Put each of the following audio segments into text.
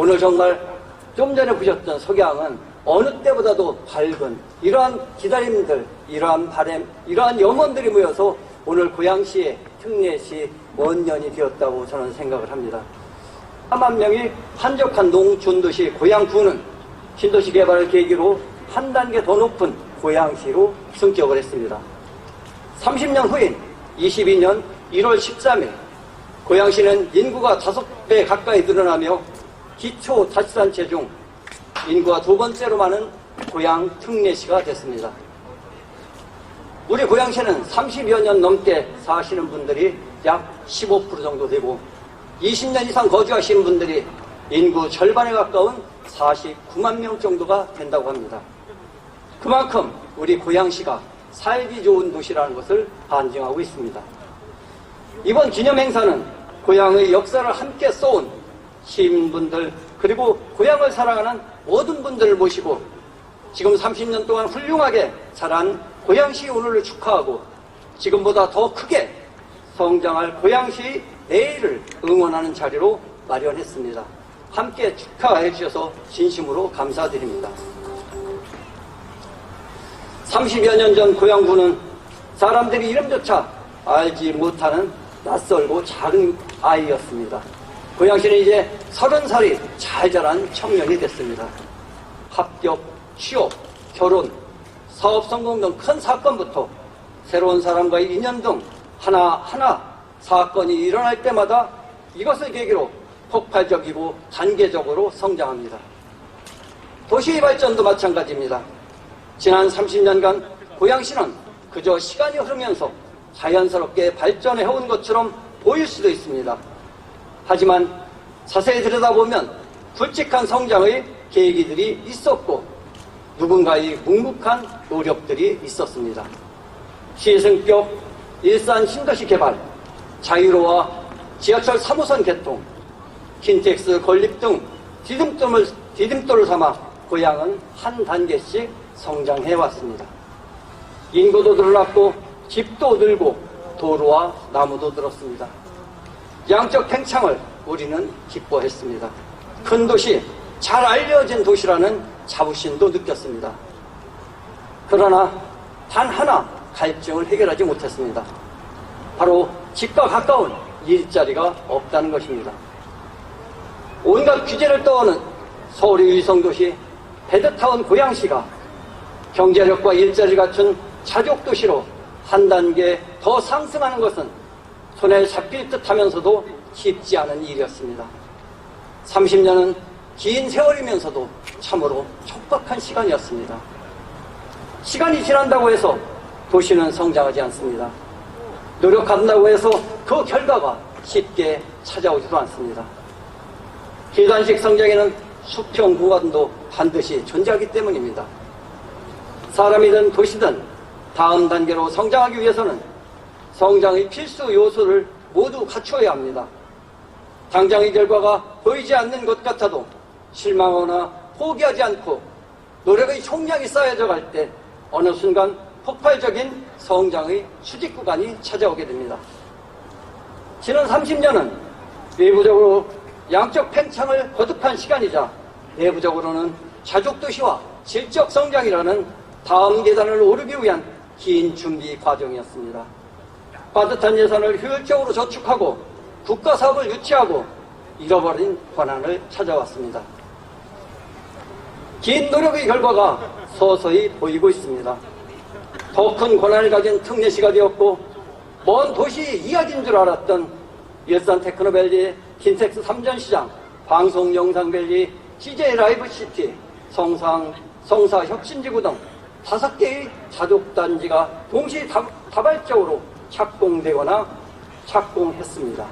오늘 정말 좀 전에 보셨던 석양은 어느 때보다도 밝은 이러한 기다림들, 이러한 바람, 이러한 염원들이 모여서 오늘 고양시의 특례시 원년이 되었다고 저는 생각을 합니다. 4만 명이 한적한 농촌도시 고양구는 신도시 개발을 계기로 한 단계 더 높은 고양시로 승격을 했습니다. 30년 후인 22년 1월 13일 고양시는 인구가 5배 가까이 늘어나며 기초자치단체 중 인구가 두 번째로 많은 고양 특례시가 됐습니다. 우리 고양시는 30여 년 넘게 사시는 분들이 약 15% 정도 되고 20년 이상 거주하시는 분들이 인구 절반에 가까운 49만 명 정도가 된다고 합니다. 그만큼 우리 고양시가 살기 좋은 도시라는 것을 반증하고 있습니다. 이번 기념행사는 고양의 역사를 함께 써온 시민분들 그리고 고양을 사랑하는 모든 분들을 모시고 지금 30년 동안 훌륭하게 자란 고양시 오늘을 축하하고 지금보다 더 크게 성장할 고양시 내일을 응원하는 자리로 마련했습니다. 함께 축하해 주셔서 진심으로 감사드립니다. 30여 년 전 고양구는 사람들이 이름조차 알지 못하는 낯설고 작은 아이였습니다. 고양시는 이제 30살이 잘 자란 청년이 됐습니다. 합격, 취업, 결혼, 사업 성공 등 큰 사건부터 새로운 사람과의 인연 등 하나하나 사건이 일어날 때마다 이것을 계기로 폭발적이고 단계적으로 성장합니다. 도시 발전도 마찬가지입니다. 지난 30년간 고양시는 그저 시간이 흐르면서 자연스럽게 발전해온 것처럼 보일 수도 있습니다. 하지만 자세히 들여다보면 굵직한 성장의 계기들이 있었고 누군가의 묵묵한 노력들이 있었습니다. 시승격, 일산 신도시 개발, 자유로와 지하철 3호선 개통, 킨텍스 건립 등 디딤돌을 삼아 고양은 한 단계씩 성장해왔습니다. 인구도 늘어났고 집도 늘고 도로와 나무도 늘었습니다. 양적 팽창을 우리는 기뻐했습니다. 큰 도시, 잘 알려진 도시라는 자부심도 느꼈습니다. 그러나 단 하나 갈증을 해결하지 못했습니다. 바로 집과 가까운 일자리가 없다는 것입니다. 온갖 규제를 떠오는 서울의 위성도시 베드타운 고양시가 경제력과 일자리를 갖춘 자족도시로 한 단계 더 상승하는 것은 손에 잡힐 듯 하면서도 쉽지 않은 일이었습니다. 30년은 긴 세월이면서도 참으로 촉박한 시간이었습니다. 시간이 지난다고 해서 도시는 성장하지 않습니다. 노력한다고 해서 그 결과가 쉽게 찾아오지도 않습니다. 계단식 성장에는 수평 구간도 반드시 존재하기 때문입니다. 사람이든 도시든 다음 단계로 성장하기 위해서는 성장의 필수 요소를 모두 갖추어야 합니다. 당장의 결과가 보이지 않는 것 같아도 실망하거나 포기하지 않고 노력의 총량이 쌓여져 갈 때 어느 순간 폭발적인 성장의 수직 구간이 찾아오게 됩니다. 지난 30년은 외부적으로 양적 팽창을 거듭한 시간이자 내부적으로는 자족도시와 질적 성장이라는 다음 계단을 오르기 위한 긴 준비 과정이었습니다. 빠듯한 예산을 효율적으로 저축하고 국가사업을 유치하고 잃어버린 권한을 찾아왔습니다. 긴 노력의 결과가 서서히 보이고 있습니다. 더 큰 권한을 가진 특례시가 되었고 먼 도시 이야기인 줄 알았던 일산 테크노밸리, 킨텍스 3전시장, 방송영상밸리, CJ 라이브시티, 성사 혁신지구 등 5개의 자족단지가 동시다발적으로 착공되거나 착공했습니다.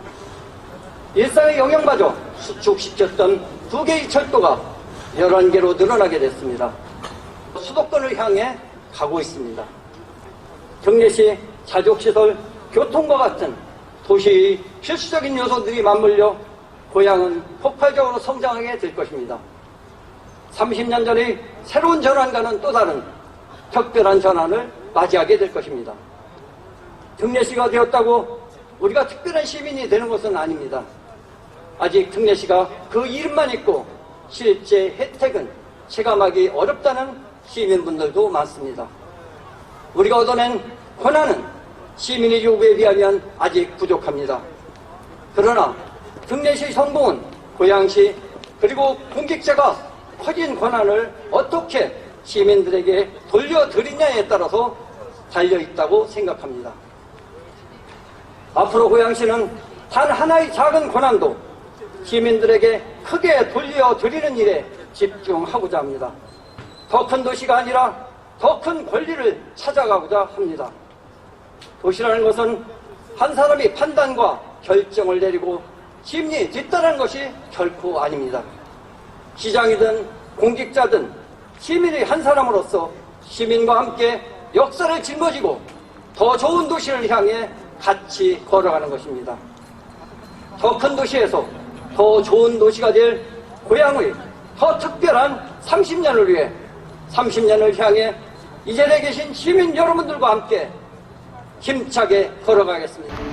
일상의 영향마저 수축시켰던 2개의 철도가 11개로 늘어나게 됐습니다. 수도권을 향해 가고 있습니다. 특례시 자족시설, 교통과 같은 도시의 필수적인 요소들이 맞물려 고양은 폭발적으로 성장하게 될 것입니다. 30년 전의 새로운 전환과는 또 다른 특별한 전환을 맞이하게 될 것입니다. 특례시가 되었다고 우리가 특별한 시민이 되는 것은 아닙니다. 아직 특례시가 그 이름만 있고 실제 혜택은 체감하기 어렵다는 시민분들도 많습니다. 우리가 얻어낸 권한은 시민의 요구에 비하면 아직 부족합니다. 그러나 특례시 성공은 고양시 그리고 공직자가 커진 권한을 어떻게 시민들에게 돌려드리냐에 따라서 달려있다고 생각합니다. 앞으로 고양시는 단 하나의 작은 권한도 시민들에게 크게 돌려드리는 일에 집중하고자 합니다. 더 큰 도시가 아니라 더 큰 권리를 찾아가고자 합니다. 도시라는 것은 한 사람이 판단과 결정을 내리고 심리 뒤따르는 것이 결코 아닙니다. 시장이든 공직자든 시민의 한 사람으로서 시민과 함께 역사를 짊어지고 더 좋은 도시를 향해 같이 걸어가는 것입니다. 더 큰 도시에서 더 좋은 도시가 될 고향의 더 특별한 30년을 위해 30년을 향해 이 자리에 계신 시민 여러분들과 함께 힘차게 걸어가겠습니다.